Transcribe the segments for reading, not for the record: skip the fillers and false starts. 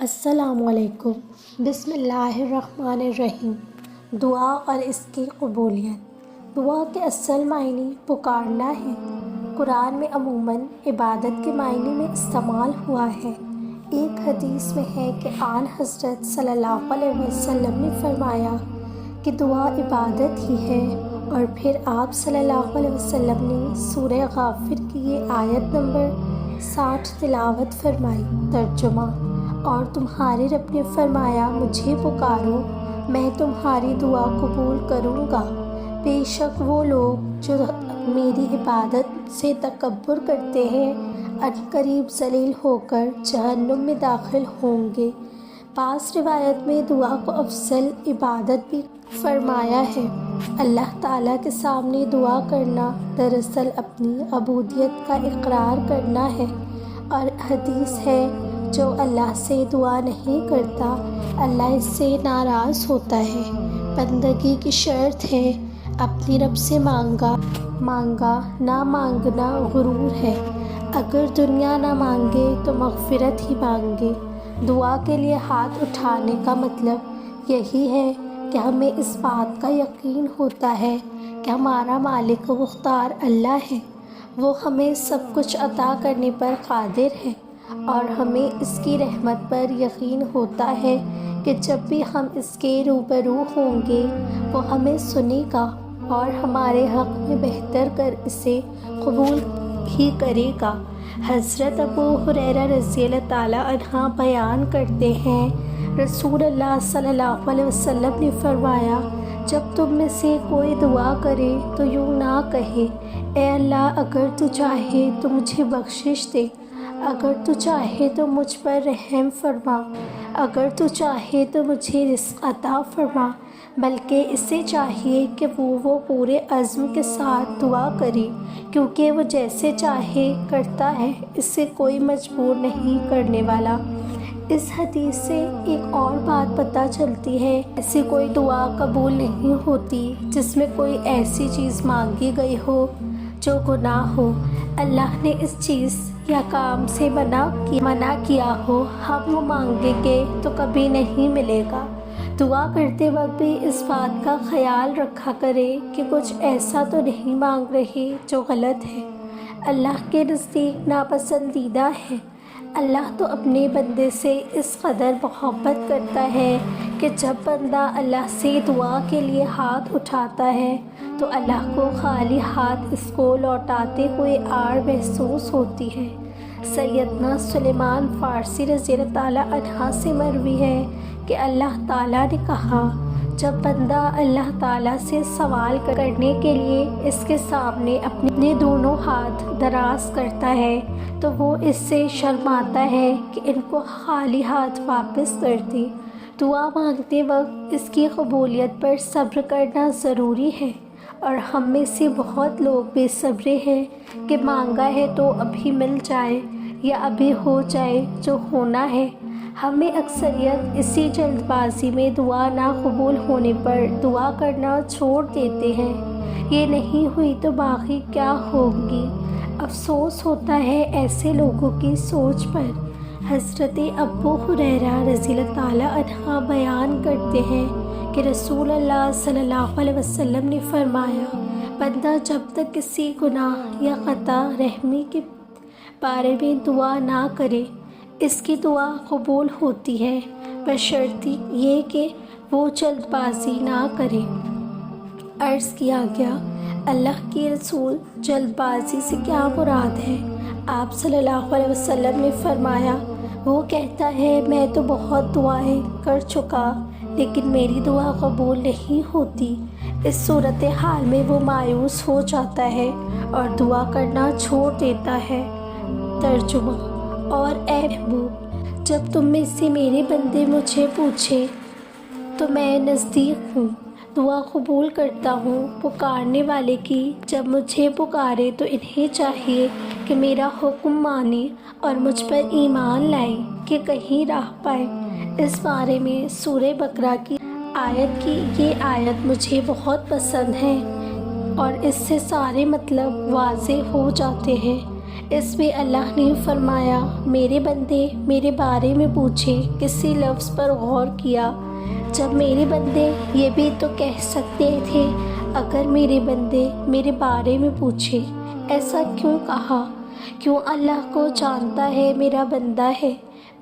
السلام علیکم۔ بسم اللہ الرحمن الرحیم۔ دعا اور اس کی قبولیت۔ دعا کے اصل معنی پکارنا ہے۔ قرآن میں عموماً عبادت کے معنی میں استعمال ہوا ہے۔ ایک حدیث میں ہے کہ آن حضرت صلی اللہ علیہ وسلم نے فرمایا کہ دعا عبادت ہی ہے، اور پھر آپ صلی اللہ علیہ وسلم نے سورہ غافر کی یہ آیت نمبر 60 تلاوت فرمائی۔ ترجمہ: اور تمہارے رب نے فرمایا، مجھے پکارو، میں تمہاری دعا قبول کروں گا۔ بے شک وہ لوگ جو میری عبادت سے تکبر کرتے ہیں عنقریب ذلیل ہو کر جہنم میں داخل ہوں گے۔ بعض روایت میں دعا کو افضل عبادت بھی فرمایا ہے۔ اللہ تعالیٰ کے سامنے دعا کرنا دراصل اپنی عبودیت کا اقرار کرنا ہے، اور حدیث ہے، جو اللہ سے دعا نہیں کرتا اللہ اس سے ناراض ہوتا ہے۔ بندگی کی شرط ہے اپنی رب سے مانگا نہ مانگنا غرور ہے۔ اگر دنیا نہ مانگے تو مغفرت ہی مانگے۔ دعا کے لیے ہاتھ اٹھانے کا مطلب یہی ہے کہ ہمیں اس بات کا یقین ہوتا ہے کہ ہمارا مالک و مختار اللہ ہے، وہ ہمیں سب کچھ عطا کرنے پر قادر ہے، اور ہمیں اس کی رحمت پر یقین ہوتا ہے کہ جب بھی ہم اس کے روبرو ہوں گے وہ ہمیں سنے گا اور ہمارے حق میں بہتر کر اسے قبول ہی کرے گا۔ حضرت ابو ہریرہ رضی اللہ تعالیٰ عنہ بیان کرتے ہیں، رسول اللہ صلی اللہ علیہ وسلم نے فرمایا، جب تم میں سے کوئی دعا کرے تو یوں نہ کہے، اے اللہ، اگر تو چاہے تو مجھے بخشش دے، اگر تو چاہے تو مجھ پر رحم فرما، اگر تو چاہے تو مجھے رزق عطا فرما، بلکہ اسے چاہیے کہ وہ پورے عزم کے ساتھ دعا کرے، کیونکہ وہ جیسے چاہے کرتا ہے، اس سے کوئی مجبور نہیں کرنے والا۔ اس حدیث سے ایک اور بات پتہ چلتی ہے، ایسی کوئی دعا قبول نہیں ہوتی جس میں کوئی ایسی چیز مانگی گئی ہو جو گناہ ہو، اللہ نے اس چیز یا کام سے منع کیا ہو، ہم وہ مانگیں گے تو کبھی نہیں ملے گا۔ دعا کرتے وقت بھی اس بات کا خیال رکھا کرے کہ کچھ ایسا تو نہیں مانگ رہے جو غلط ہے، اللہ کے نزدیک ناپسندیدہ ہے۔ اللہ تو اپنے بندے سے اس قدر محبت کرتا ہے کہ جب بندہ اللہ سے دعا کے لیے ہاتھ اٹھاتا ہے تو اللہ کو خالی ہاتھ اس کو لوٹاتے ہوئے آڑ محسوس ہوتی ہے۔ سیدنا سلیمان فارسی رضی اللہ تعالیٰ عنہ سے مروی ہے کہ اللہ تعالیٰ نے کہا، جب بندہ اللہ تعالیٰ سے سوال کرنے کے لیے اس کے سامنے اپنے دونوں ہاتھ دراز کرتا ہے تو وہ اس سے شرماتا ہے کہ ان کو خالی ہاتھ واپس کر دے۔ دعا مانگتے وقت اس کی قبولیت پر صبر کرنا ضروری ہے، اور ہم میں سے بہت لوگ بے صبرے ہیں کہ مانگا ہے تو ابھی مل جائے یا ابھی ہو جائے جو ہونا ہے۔ ہمیں اکثریت اسی جلد بازی میں دعا نہ قبول ہونے پر دعا کرنا چھوڑ دیتے ہیں، یہ نہیں ہوئی تو باقی کیا ہوگی۔ افسوس ہوتا ہے ایسے لوگوں کی سوچ پر۔ حضرت ابو ہریرہ رضی اللہ تعالیٰ عنہ بیان کرتے ہیں کہ رسول اللہ صلی اللہ علیہ وسلم نے فرمایا، بندہ جب تک کسی گناہ یا قطع رحمی کے بارے میں دعا نہ کرے اس کی دعا قبول ہوتی ہے، بشرطِ یہ کہ وہ جلد بازی نہ کرے۔ عرض کیا گیا، اللہ کے رسول، جلد بازی سے کیا مراد ہے؟ آپ صلی اللہ علیہ وسلم نے فرمایا، وہ کہتا ہے، میں تو بہت دعائیں کر چکا لیکن میری دعا قبول نہیں ہوتی۔ اس صورتحال میں وہ مایوس ہو جاتا ہے اور دعا کرنا چھوڑ دیتا ہے۔ ترجمہ: اور اے محبوب، جب تم میں سے میرے بندے مجھے پوچھیں تو میں نزدیک ہوں، دعا قبول کرتا ہوں۔ پکارنے والے کی جب مجھے پکارے تو انہیں چاہیے کہ میرا حکم مانیں اور مجھ پر ایمان لائیں کہ کہیں راہ پائیں۔ اس بارے میں سورہ بقرہ کی یہ آیت مجھے بہت پسند ہے، اور اس سے سارے مطلب واضح ہو جاتے ہیں۔ اس میں اللہ نے فرمایا میرے بندے میرے بارے میں پوچھے، کسی لفظ پر غور کیا جب میرے بندے یہ بھی تو کہہ سکتے تھے اگر میرے بندے میرے بارے میں پوچھے، ایسا کیوں کہا؟ کیوں اللہ کو جانتا ہے میرا بندہ ہے،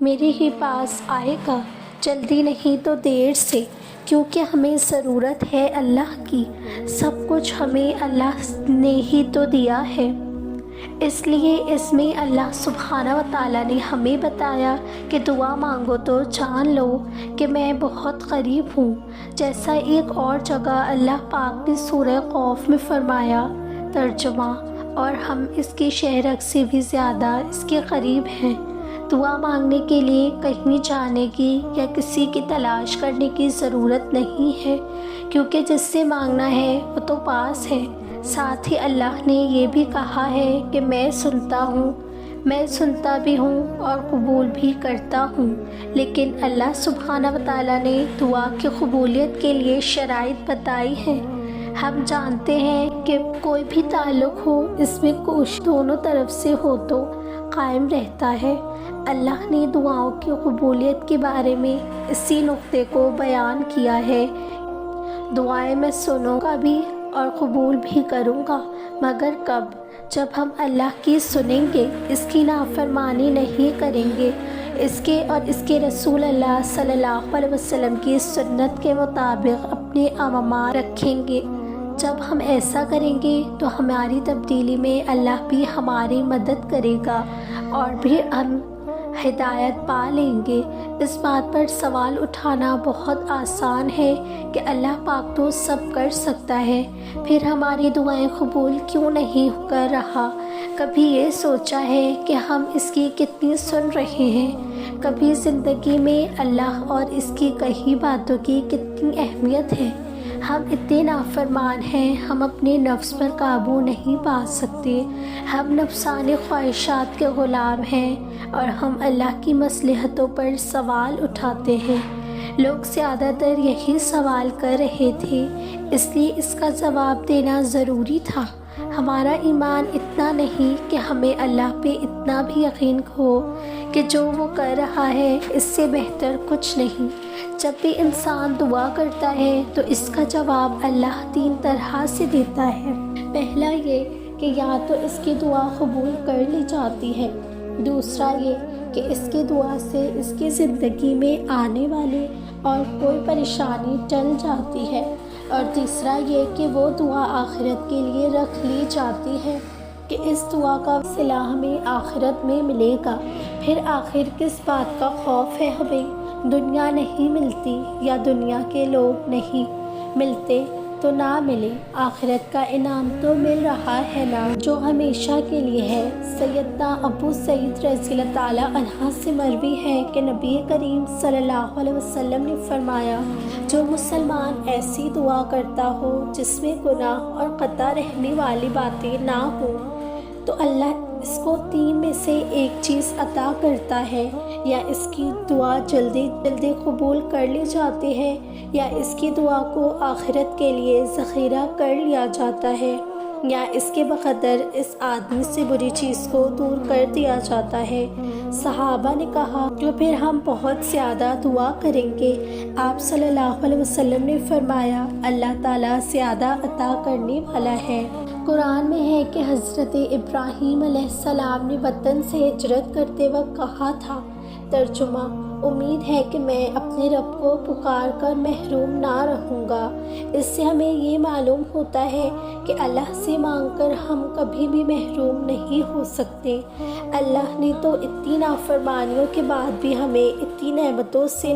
میرے ہی پاس آئے گا، جلدی نہیں تو دیر سے، کیونکہ ہمیں ضرورت ہے اللہ کی، سب کچھ ہمیں اللہ نے ہی تو دیا ہے۔ اس لیے اس میں اللہ سبحانہ و تعالیٰ نے ہمیں بتایا کہ دعا مانگو تو جان لو کہ میں بہت قریب ہوں، جیسا ایک اور جگہ اللہ پاک نے سورہ قوف میں فرمایا۔ ترجمہ: اور ہم اس کے شہرک سے بھی زیادہ اس کے قریب ہیں۔ دعا مانگنے کے لیے کہیں جانے کی یا کسی کی تلاش کرنے کی ضرورت نہیں ہے، کیونکہ جس سے مانگنا ہے وہ تو پاس ہے۔ ساتھ ہی اللہ نے یہ بھی کہا ہے کہ میں سنتا ہوں، میں سنتا بھی ہوں اور قبول بھی کرتا ہوں۔ لیکن اللہ سبحانہ و تعالیٰ نے دعا کی قبولیت کے لیے شرائط بتائی ہیں۔ ہم جانتے ہیں کہ کوئی بھی تعلق ہو اس میں کوشش دونوں طرف سے ہو تو قائم رہتا ہے۔ اللہ نے دعاؤں کی قبولیت کے بارے میں اسی نقطے کو بیان کیا ہے، دعائیں میں سنوں گا بھی اور قبول بھی کروں گا، مگر کب؟ جب ہم اللہ کی سنیں گے، اس کی نافرمانی نہیں کریں گے، اس کے اور اس کے رسول اللہ صلی اللہ علیہ وسلم کی سنت کے مطابق اپنے اعمال رکھیں گے۔ جب ہم ایسا کریں گے تو ہماری تبدیلی میں اللہ بھی ہماری مدد کرے گا اور بھی ہم ہدایت پا لیں گے۔ اس بات پر سوال اٹھانا بہت آسان ہے کہ اللہ پاک تو سب کر سکتا ہے، پھر ہماری دعائیں قبول کیوں نہیں کر رہا؟ کبھی یہ سوچا ہے کہ ہم اس کی کتنی سن رہے ہیں؟ کبھی زندگی میں اللہ اور اس کی کہی باتوں کی کتنی اہمیت ہے؟ ہم اتنے نافرمان ہیں، ہم اپنے نفس پر قابو نہیں پا سکتے، ہم نفسانی خواہشات کے غلام ہیں اور ہم اللہ کی مصلحتوں پر سوال اٹھاتے ہیں۔ لوگ زیادہ تر یہی سوال کر رہے تھے، اس لیے اس کا جواب دینا ضروری تھا۔ ہمارا ایمان اتنا نہیں کہ ہمیں اللہ پہ اتنا بھی یقین ہو کہ جو وہ کر رہا ہے اس سے بہتر کچھ نہیں۔ جب بھی انسان دعا کرتا ہے تو اس کا جواب اللہ 3 طرح سے دیتا ہے۔ پہلا یہ کہ یا تو اس کی دعا قبول کر لی جاتی ہے، دوسرا یہ کہ اس کی دعا سے اس کی زندگی میں آنے والے اور کوئی پریشانی ٹل جاتی ہے، اور تیسرا یہ کہ وہ دعا آخرت کے لیے رکھ لی جاتی ہے کہ اس دعا کا صلہ ہمیں آخرت میں ملے گا۔ پھر آخر کس بات کا خوف ہے ہمیں؟ دنیا نہیں ملتی یا دنیا کے لوگ نہیں ملتے تو نہ ملے، آخرت کا انعام تو مل رہا ہے نا، جو ہمیشہ کے لیے ہے۔ سیدنا ابو سعید رضی اللہ تعالیٰ عنہ سے مروی ہے کہ نبی کریم صلی اللہ علیہ وسلم نے فرمایا، جو مسلمان ایسی دعا کرتا ہو جس میں گناہ اور قطع رحمی والی باتیں نہ ہوں تو اللہ اس کو 3 میں سے ایک چیز عطا کرتا ہے، یا اس کی دعا جلدی جلدی قبول کر لی جاتی ہے، یا اس کی دعا کو آخرت کے لیے ذخیرہ کر لیا جاتا ہے، یا اس کے بقدر اس آدمی سے بری چیز کو دور کر دیا جاتا ہے۔ صحابہ نے کہا تو پھر ہم بہت زیادہ دعا کریں گے؟ آپ صلی اللہ علیہ وسلم نے فرمایا، اللہ تعالیٰ زیادہ عطا کرنے والا ہے۔ قرآن میں ہے کہ حضرت ابراہیم علیہ السلام نے وطن سے ہجرت کرتے وقت کہا تھا۔ ترجمہ: امید ہے کہ میں اپنے رب کو پکار کر محروم نہ رہوں گا۔ اس سے ہمیں یہ معلوم ہوتا ہے کہ اللہ سے مانگ کر ہم کبھی بھی محروم نہیں ہو سکتے۔ اللہ نے تو اتنی نافرمانیوں کے بعد بھی ہمیں اتنی نعمتوں سے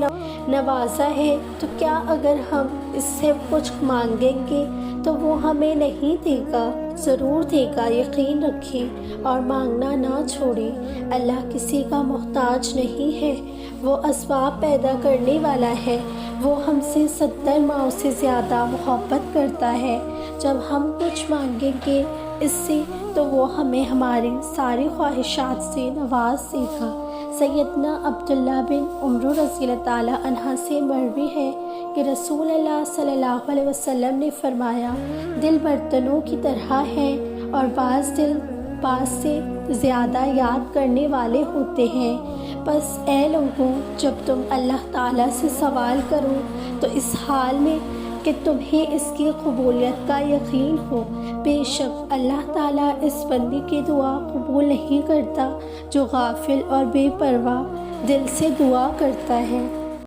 نوازا ہے، تو کیا اگر ہم اس سے کچھ مانگیں گے تو وہ ہمیں نہیں دے گا؟ ضرور دے گا، یقین رکھیں اور مانگنا نہ چھوڑیں۔ اللہ کسی کا محتاج نہیں ہے، وہ اسباب پیدا کرنے والا ہے، وہ ہم سے 70 ماؤں سے زیادہ محبت کرتا ہے۔ جب ہم کچھ مانگیں گے اس سے تو وہ ہمیں ہماری ساری خواہشات سے نواز دے گا۔ سیدنا عبداللہ بن عمر رضی اللہ تعالیٰ عنہ سے مروی ہے کہ رسول اللہ صلی اللہ علیہ وسلم نے فرمایا، دل برتنوں کی طرح ہیں اور بعض دل پاس سے زیادہ یاد کرنے والے ہوتے ہیں۔ بس اے لوگوں، جب تم اللہ تعالیٰ سے سوال کرو تو اس حال میں کہ تمہیں اس کی قبولیت کا یقین ہو۔ بے شک اللہ تعالیٰ اس بندے کی دعا قبول نہیں کرتا جو غافل اور بے پرواہ دل سے دعا کرتا ہے۔